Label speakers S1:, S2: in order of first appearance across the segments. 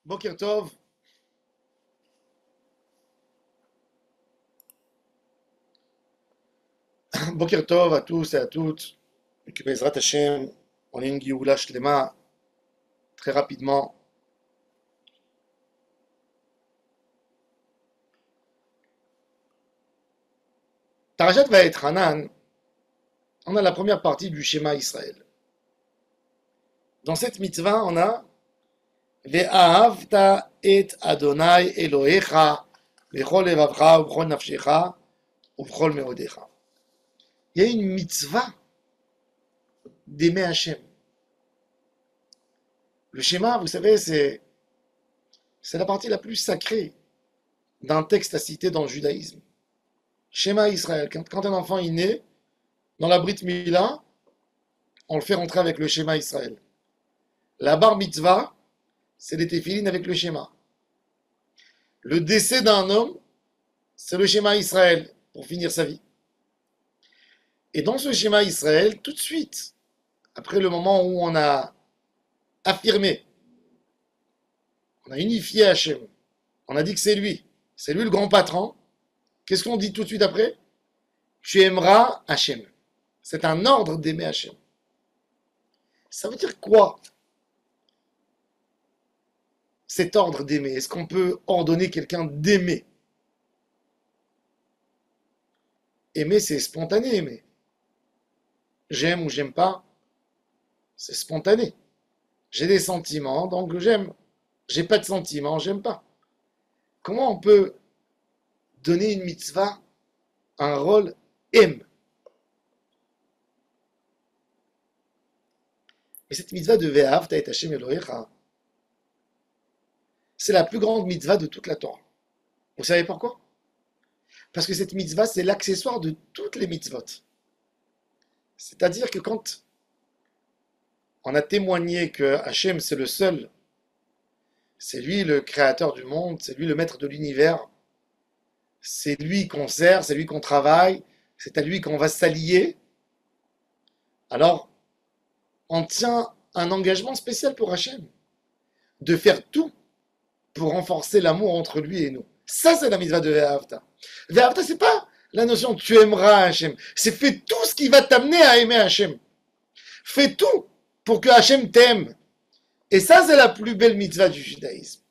S1: Boker Tov, Boker Tov à tous et à toutes. Et que Bezrat Hashem, on ait une Géoula Shlema très rapidement. Tarajat va être Hanan. On a la première partie du schéma Israël. Dans cette mitzvah, on a Ve'ahavta et Adonai Elohecha bechol levavcha ubechol nafshecha ubechol meodecha. Il y a une mitzvah d'aimer Hashem. Le schéma, vous savez, c'est la partie la plus sacrée d'un texte à citer dans le judaïsme. Schéma Israël. Quand un enfant est né, dans la Brit Mila, on le fait rentrer avec le schéma Israël. La bar mitzvah, c'est les téphilines avec le schéma. Le décès d'un homme, c'est le schéma Israël pour finir sa vie. Et dans ce schéma Israël, tout de suite, après le moment où on a affirmé, on a unifié Hachem, on a dit que c'est lui le grand patron, qu'est-ce qu'on dit tout de suite après? Tu aimeras Hachem. C'est un ordre d'aimer Hachem. Ça veut dire quoi, cet ordre d'aimer? Est-ce qu'on peut ordonner quelqu'un d'aimer? Aimer, c'est spontané, aimer. J'aime ou j'aime pas, c'est spontané. J'ai des sentiments, donc j'aime. J'ai pas de sentiments, j'aime pas. Comment on peut donner une mitzvah un rôle aime? Mais cette mitzvah de Ve'ahavta et Hashem Elohecha, c'est la plus grande mitzvah de toute la Torah. Vous savez pourquoi? Parce que cette mitzvah, c'est l'accessoire de toutes les mitzvot. C'est-à-dire que quand on a témoigné que Hachem, c'est le seul, c'est lui le créateur du monde, c'est lui le maître de l'univers, c'est lui qu'on sert, c'est lui qu'on travaille, c'est à lui qu'on va s'allier, alors on tient un engagement spécial pour Hachem, de faire tout pour renforcer l'amour entre lui et nous. Ça, c'est la mitzvah de Ve'ahavta. Ve'ahavta, c'est pas la notion tu aimeras Hachem, c'est fais tout ce qui va t'amener à aimer Hachem. Fais tout pour que Hachem t'aime. Et ça, c'est la plus belle mitzvah du judaïsme.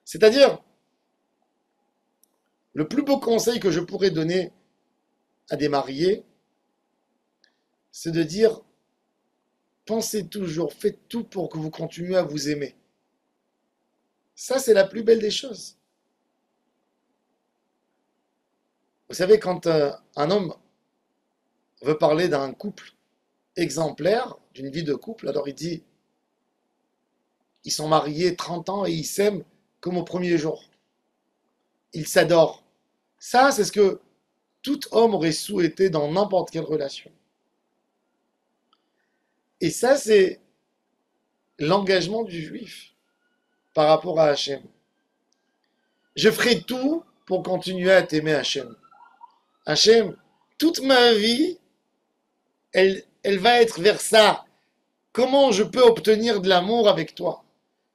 S1: C'est-à-dire, le plus beau conseil que je pourrais donner à des mariés, c'est de dire, pensez toujours, faites tout pour que vous continuez à vous aimer. Ça, c'est la plus belle des choses. Vous savez, quand un homme veut parler d'un couple exemplaire, d'une vie de couple, alors il dit, ils sont mariés 30 ans et ils s'aiment comme au premier jour. Ils s'adorent. Ça, c'est ce que tout homme aurait souhaité dans n'importe quelle relation. Et ça, c'est l'engagement du juif par rapport à Hachem. Je ferai tout pour continuer à t'aimer, Hachem. Hachem, toute ma vie, elle va être vers ça. Comment je peux obtenir de l'amour avec toi?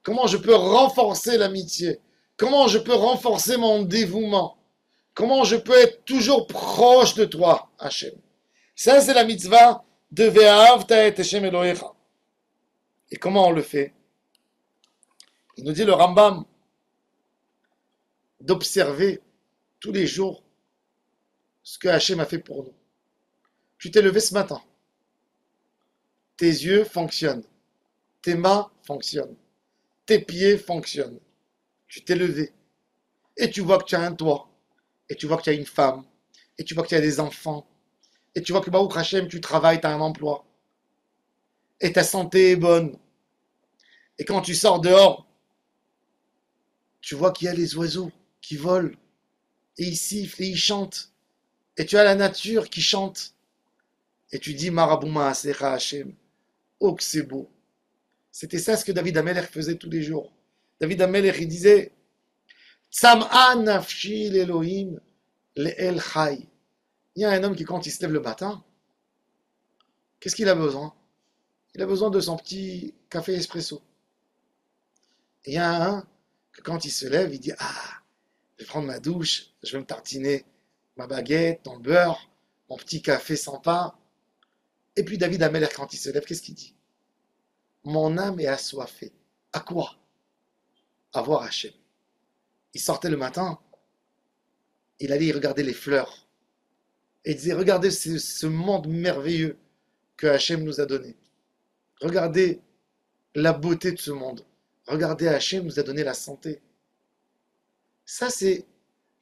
S1: Comment je peux renforcer l'amitié? Comment je peux renforcer mon dévouement? Comment je peux être toujours proche de toi, Hachem? Ça, c'est la mitzvah de Ve'ahavta et Hashem Elohecha. Et comment on le fait? Il nous dit le Rambam d'observer tous les jours ce que Hachem a fait pour nous. Tu t'es levé ce matin. Tes yeux fonctionnent. Tes mains fonctionnent. Tes pieds fonctionnent. Tu t'es levé. Et tu vois que tu as un toit. Et tu vois que tu as une femme. Et tu vois que tu as des enfants. Et tu vois que Baruch Hashem, tu travailles, tu as un emploi. Et ta santé est bonne. Et quand tu sors dehors, tu vois qu'il y a les oiseaux qui volent. Et ils sifflent et ils chantent. Et tu as la nature qui chante. Et tu dis Marabouma Asecha Hashem. Oh que c'est beau. C'était ça ce que David Amelech faisait tous les jours. David Amelech, il disait Tzam'a nafshi l'Elohim le'el chai. Il y a un homme qui, quand il se lève le matin, qu'est-ce qu'il a besoin? Il a besoin de son petit café espresso. Et il y a un que quand il se lève, il dit, ah, je vais prendre ma douche, je vais me tartiner ma baguette, ton beurre, mon petit café sans pain. Et puis David Ameller, quand il se lève, qu'est-ce qu'il dit? Mon âme est assoiffée. À quoi? À voir Hachem. Il sortait le matin, il allait y regarder les fleurs. Et il disait, regardez ce monde merveilleux que Hachem nous a donné. Regardez la beauté de ce monde. Regardez, Hachem nous a donné la santé. Ça, c'est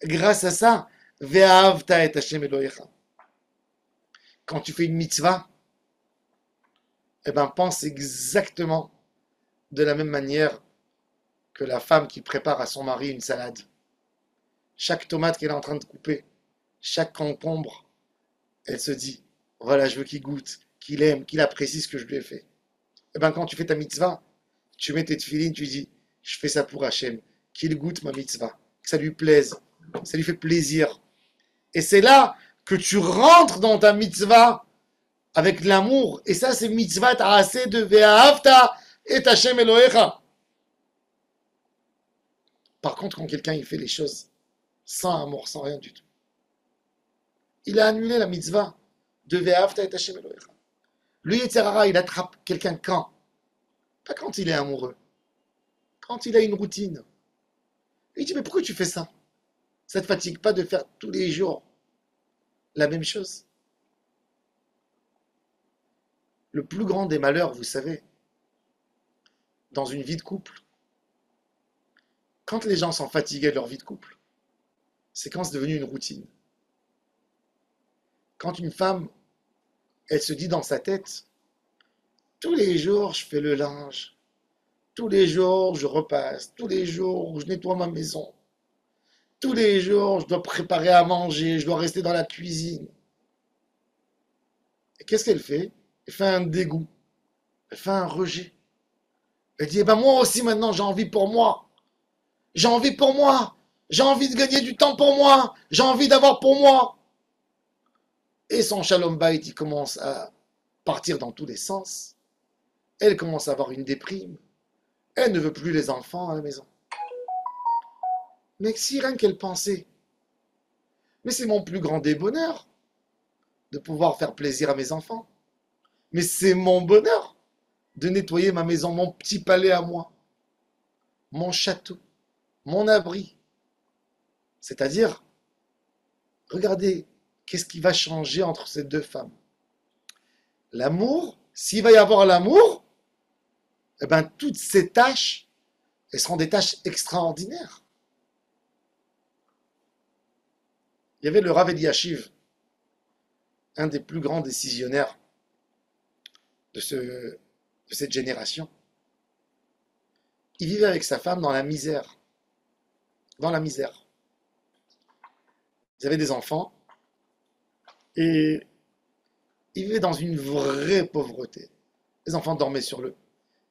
S1: grâce à ça. Ve'ahavta et Hachem Elohecha. Quand tu fais une mitzvah, eh ben, pense exactement de la même manière que la femme qui prépare à son mari une salade. Chaque tomate qu'elle est en train de couper, chaque concombre, elle se dit, voilà, je veux qu'il goûte, qu'il aime, qu'il apprécie ce que je lui ai fait. Eh ben, quand tu fais ta mitzvah, tu mets tes tefilines, tu dis, je fais ça pour Hachem, qu'il goûte ma mitzvah, que ça lui plaise, ça lui fait plaisir. Et c'est là que tu rentres dans ta mitzvah avec l'amour. Et ça, c'est mitzvah ta'aseh de ve'ahavta et Hachem Elohecha. Par contre, quand quelqu'un il fait les choses sans amour, sans rien du tout, il a annulé la mitzvah de ve'ahavta et Hachem Elohecha. Le Yetzer Hara, il attrape quelqu'un quand? Pas quand il est amoureux, quand il a une routine. Il dit, mais pourquoi tu fais ça? Ça ne te fatigue pas de faire tous les jours la même chose? Le plus grand des malheurs, vous savez, dans une vie de couple, quand les gens sont fatigués de leur vie de couple, c'est quand c'est devenu une routine. Quand une femme, elle se dit dans sa tête, tous les jours je fais le linge, tous les jours je repasse, tous les jours je nettoie ma maison, tous les jours je dois préparer à manger, je dois rester dans la cuisine. Et qu'est-ce qu'elle fait? Elle fait un dégoût, elle fait un rejet. Elle dit, eh ben moi aussi maintenant j'ai envie pour moi. J'ai envie pour moi. J'ai envie de gagner du temps pour moi. J'ai envie d'avoir pour moi. Et son shalom bayit, il commence à partir dans tous les sens. Elle commence à avoir une déprime. Elle ne veut plus les enfants à la maison. Mais si rien qu'elle pensait, mais c'est mon plus grand bonheur de pouvoir faire plaisir à mes enfants. Mais c'est mon bonheur de nettoyer ma maison, mon petit palais à moi, mon château, mon abri. C'est-à-dire, regardez, qu'est-ce qui va changer entre ces deux femmes? L'amour, s'il va y avoir l'amour, eh ben, toutes ces tâches, elles seront des tâches extraordinaires. Il y avait le Rav Eliashiv, un des plus grands décisionnaires de cette génération. Il vivait avec sa femme dans la misère. Dans la misère. Ils avaient des enfants et ils vivaient dans une vraie pauvreté. Les enfants dormaient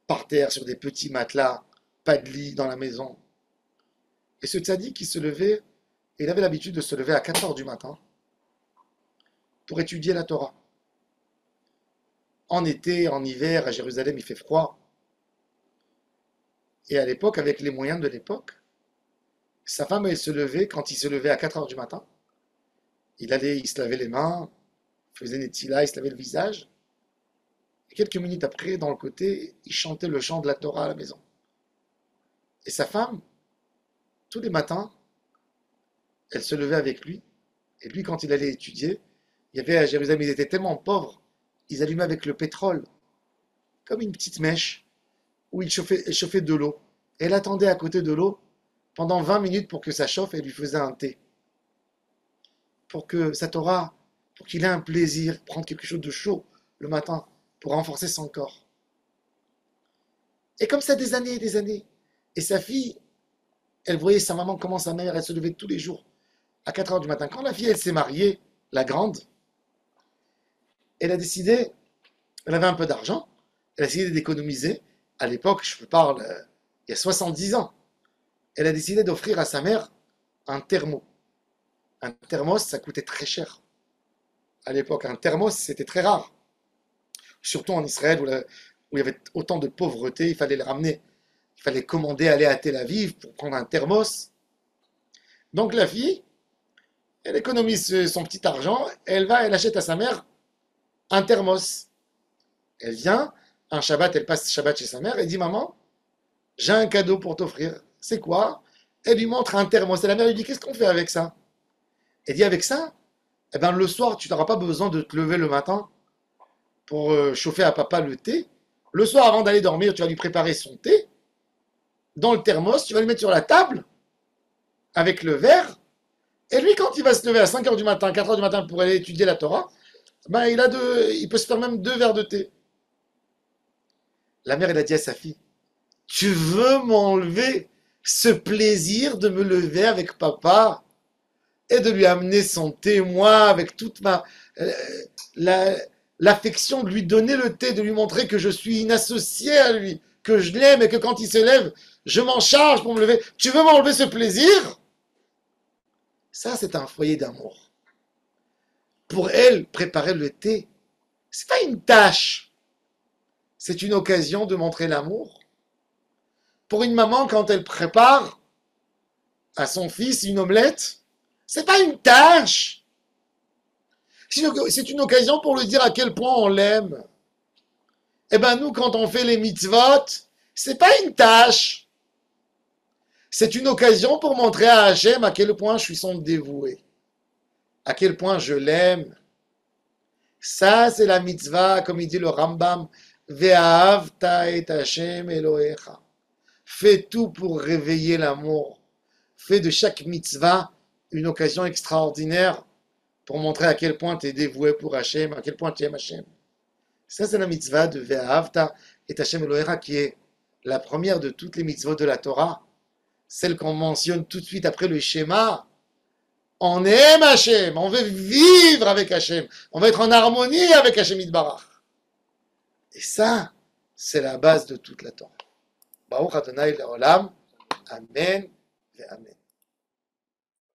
S1: par terre, sur des petits matelas, pas de lit dans la maison. Et ce tzaddik, il se levait, et il avait l'habitude de se lever à 4 heures du matin pour étudier la Torah. En été, en hiver, à Jérusalem, il fait froid. Et à l'époque, avec les moyens de l'époque, sa femme, elle se levait, quand il se levait à 4 heures du matin, il se lavait les mains, il faisait des tzilas, il se lavait le visage. Et quelques minutes après, dans le côté, il chantait le chant de la Torah à la maison. Et sa femme, tous les matins, elle se levait avec lui. Et lui, quand il allait étudier, il y avait à Jérusalem, ils étaient tellement pauvres, ils allumaient avec le pétrole, comme une petite mèche, où elle chauffait de l'eau. Et elle attendait à côté de l'eau pendant 20 minutes pour que ça chauffe et lui faisait un thé. Pour que sa Torah, pour qu'il ait un plaisir, prendre quelque chose de chaud le matin, pour renforcer son corps. Et comme ça, des années et des années. Et sa fille, elle voyait sa maman comment sa mère, elle se levait tous les jours à 4 heures du matin. Quand la fille, elle s'est mariée, la grande, elle a décidé, elle avait un peu d'argent, elle a décidé d'économiser. À l'époque, je vous parle, il y a 70 ans, elle a décidé d'offrir à sa mère un thermo. Un thermos, ça coûtait très cher. À l'époque, un thermos, c'était très rare. Surtout en Israël, où il y avait autant de pauvreté, il fallait le ramener. Il fallait commander aller à Tel Aviv pour prendre un thermos. Donc la fille, elle économise son petit argent, elle achète à sa mère un thermos. Elle vient, un Shabbat, elle passe Shabbat chez sa mère, elle dit maman, j'ai un cadeau pour t'offrir. C'est quoi? Elle lui montre un thermos. Et la mère lui dit qu'est-ce qu'on fait avec ça? Elle dit avec ça, eh ben, le soir, tu n'auras pas besoin de te lever le matin pour chauffer à papa le thé. Le soir, avant d'aller dormir, tu vas lui préparer son thé dans le thermos, tu vas lui mettre sur la table avec le verre. Et lui, quand il va se lever à 5 heures du matin, 4 heures du matin pour aller étudier la Torah, ben, il peut se faire même 2 verres de thé. La mère, elle a dit à sa fille, tu veux m'enlever ce plaisir de me lever avec papa et de lui amener son thé, moi, avec toute l'affection de lui donner le thé, de lui montrer que je suis inassocié à lui, que je l'aime et que quand il se lève, je m'en charge pour me lever. Tu veux m'enlever ce plaisir? Ça, c'est un foyer d'amour. Pour elle, préparer le thé, c'est pas une tâche. C'est une occasion de montrer l'amour. Pour une maman, quand elle prépare à son fils une omelette, c'est pas une tâche. C'est une occasion pour lui dire à quel point on l'aime. Eh ben nous, quand on fait les mitzvot, c'est pas une tâche. C'est une occasion pour montrer à Hachem à quel point je suis son dévoué, à quel point je l'aime. Ça, c'est la mitzvah, comme il dit le Rambam, Ve'ahavta et Hashem Elohecha. Fais tout pour réveiller l'amour. Fais de chaque mitzvah une occasion extraordinaire pour montrer à quel point tu es dévoué pour Hachem, à quel point tu aimes Hachem. Ça, c'est la mitzvah de Ve'ahavta et Hashem Elohecha, qui est la première de toutes les mitzvot de la Torah, celle qu'on mentionne tout de suite après le schéma. On aime Hachem, on veut vivre avec Hachem, on veut être en harmonie avec Hachem Yitbarach. Et ça, c'est la base de toute la Torah. Baruch Adonai Le'olam. Amen et Amen.